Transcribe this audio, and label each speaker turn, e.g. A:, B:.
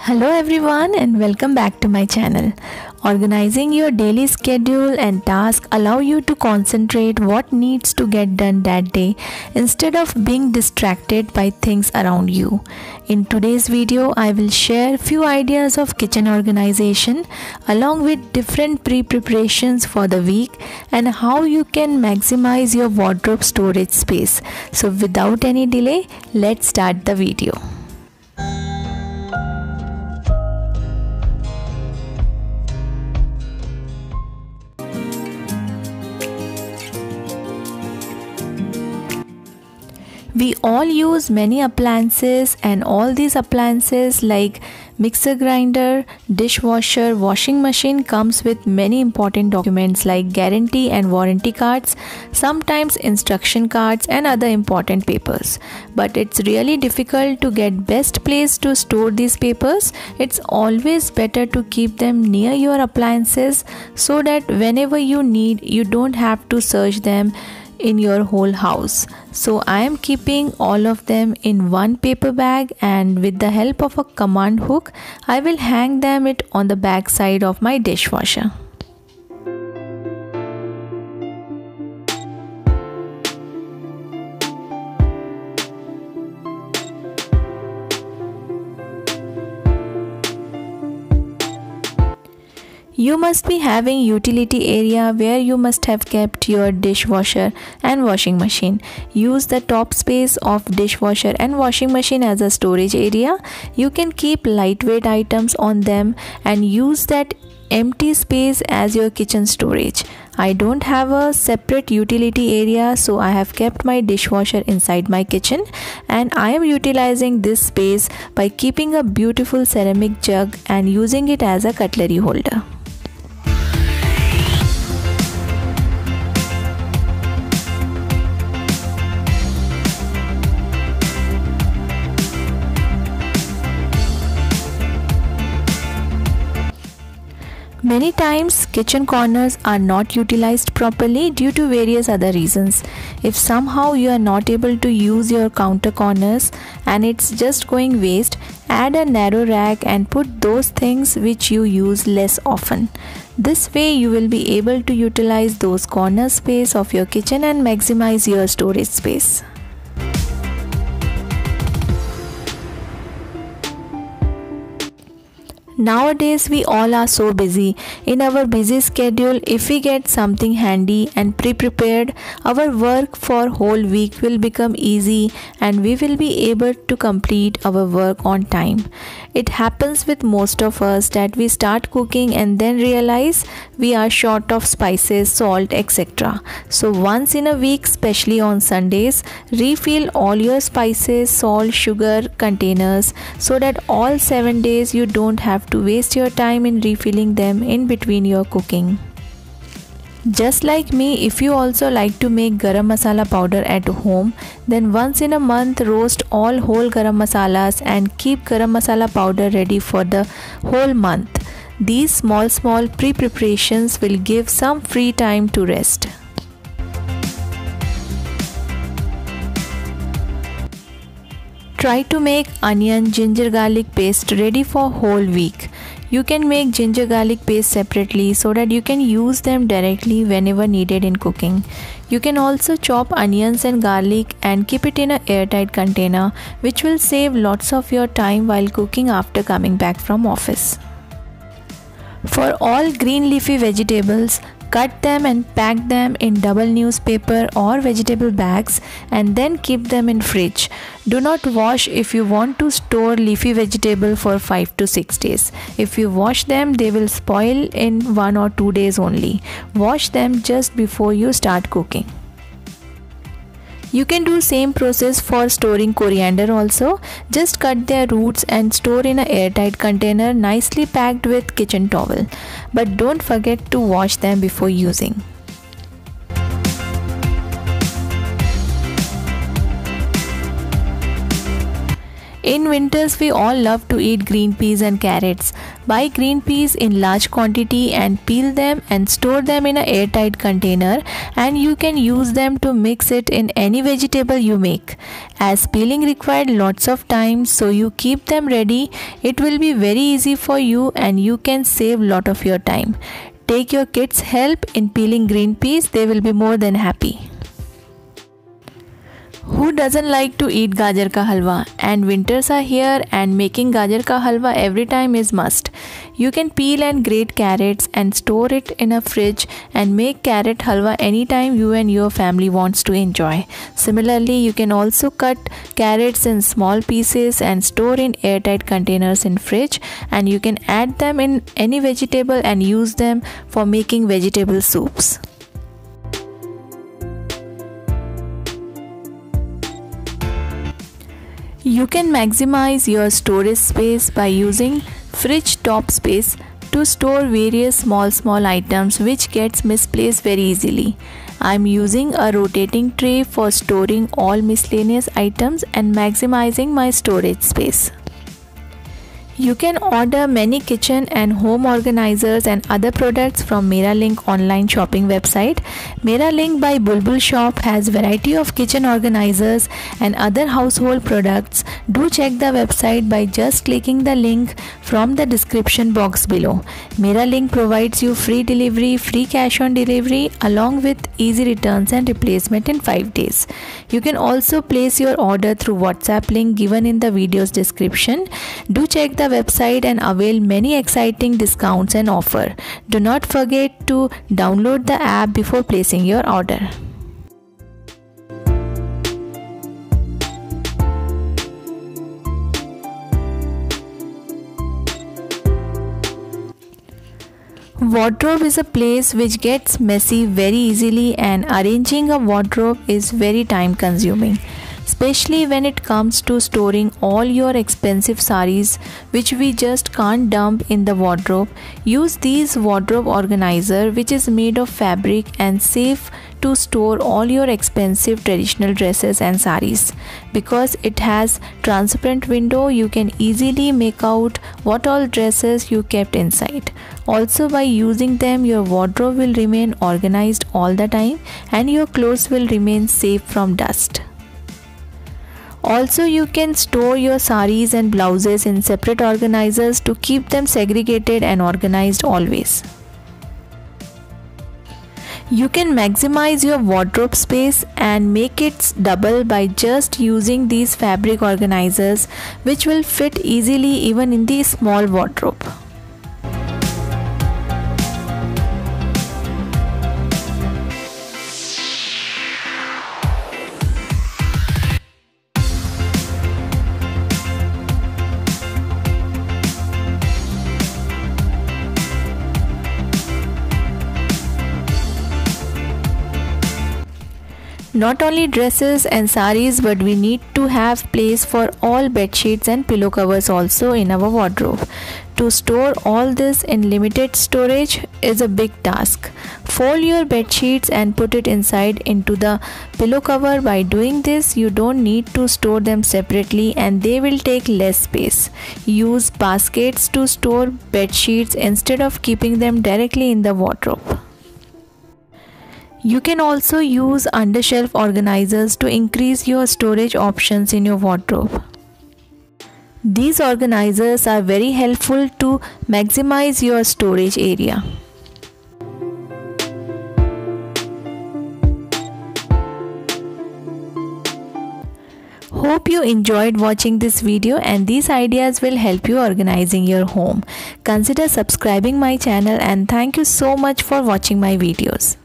A: Hello everyone and welcome back to my channel. Organizing your daily schedule and tasks allow you to concentrate what needs to get done that day instead of being distracted by things around you. In today's video, I will share few ideas of kitchen organization along with different pre-preparations for the week and how you can maximize your wardrobe storage space. So without any delay, let's start the video. We all use many appliances, and all these appliances like mixer grinder, dishwasher, washing machine comes with many important documents like guarantee and warranty cards, sometimes instruction cards and other important papers. But it's really difficult to get best place to store these papers. It's always better to keep them near your appliances so that whenever you need, you don't have to search them in your whole house. So I am keeping all of them in one paper bag, and with the help of a command hook I will hang them it on the back side of my dishwasher. You must be having utility area where you must have kept your dishwasher and washing machine. Use the top space of dishwasher and washing machine as a storage area. You can keep lightweight items on them and use that empty space as your kitchen storage. I don't have a separate utility area, so I have kept my dishwasher inside my kitchen, and I am utilizing this space by keeping a beautiful ceramic jug and using it as a cutlery holder. Many times kitchen corners are not utilized properly due to various other reasons. If somehow you are not able to use your counter corners and it's just going waste, add a narrow rack and put those things which you use less often. This way you will be able to utilize those corner space of your kitchen and maximize your storage space. Nowadays we all are so busy. In our busy schedule, if we get something handy and pre-prepared, our work for whole week will become easy and we will be able to complete our work on time. It happens with most of us that we start cooking and then realize we are short of spices, salt, etc. So once in a week, especially on Sundays, refill all your spices, salt, sugar containers so that all 7 days you don't have to waste your time in refilling them in between your cooking. Just like me, if you also like to make garam masala powder at home, then once in a month roast all whole garam masalas and keep garam masala powder ready for the whole month. These small pre-preparations will give some free time to rest. Try to make onion, ginger, garlic paste ready for whole week. You can make ginger garlic paste separately so that you can use them directly whenever needed in cooking. You can also chop onions and garlic and keep it in an airtight container, which will save lots of your time while cooking after coming back from office. For all green leafy vegetables, cut them and pack them in double newspaper or vegetable bags and then keep them in fridge. Do not wash if you want to store leafy vegetable for 5 to 6 days. If you wash them, they will spoil in 1 or 2 days only. Wash them just before you start cooking. You can do same process for storing coriander also. Just cut their roots and store in an airtight container nicely packed with kitchen towel. But don't forget to wash them before using. In winters, we all love to eat green peas and carrots. Buy green peas in large quantity and peel them and store them in an airtight container, and you can use them to mix it in any vegetable you make. As peeling required lots of time, so you keep them ready. It will be very easy for you and you can save lot of your time. Take your kids' help in peeling green peas, they will be more than happy. Who doesn't like to eat gajar ka halwa? And winters are here and making gajar ka halwa every time is must. You can peel and grate carrots and store it in a fridge and make carrot halwa anytime you and your family wants to enjoy. Similarly, you can also cut carrots in small pieces and store in airtight containers in fridge, and you can add them in any vegetable and use them for making vegetable soups. You can maximize your storage space by using fridge top space to store various small items which gets misplaced very easily. I am using a rotating tray for storing all miscellaneous items and maximizing my storage space. You can order many kitchen and home organizers and other products from Meralink online shopping website. Meralink by Bulbul Shop has variety of kitchen organizers and other household products. Do check the website by just clicking the link from the description box below. Meralink provides you free delivery, free cash on delivery along with easy returns and replacement in 5 days. You can also place your order through WhatsApp link given in the video's description. Do check the website and avail many exciting discounts and offer. Do not forget to download the app before placing your order. Wardrobe is a place which gets messy very easily, and arranging a wardrobe is very time consuming, especially when it comes to storing all your expensive saris which we just can't dump in the wardrobe. Use these wardrobe organizer which is made of fabric and safe to store all your expensive traditional dresses and saris. Because it has transparent window, you can easily make out what all dresses you kept inside. Also, by using them, your wardrobe will remain organized all the time and your clothes will remain safe from dust. Also, you can store your saris and blouses in separate organizers to keep them segregated and organized always. You can maximize your wardrobe space and make it double by just using these fabric organizers which will fit easily even in the small wardrobe. Not only dresses and saris, but we need to have place for all bed sheets and pillow covers also in our wardrobe. To store all this in limited storage is a big task. Fold your bed sheets and put it inside into the pillow cover. By doing this, you don't need to store them separately and they will take less space. Use baskets to store bed sheets instead of keeping them directly in the wardrobe. You can also use undershelf organizers to increase your storage options in your wardrobe. These organizers are very helpful to maximize your storage area. Hope you enjoyed watching this video and these ideas will help you organizing your home. Consider subscribing my channel and thank you so much for watching my videos.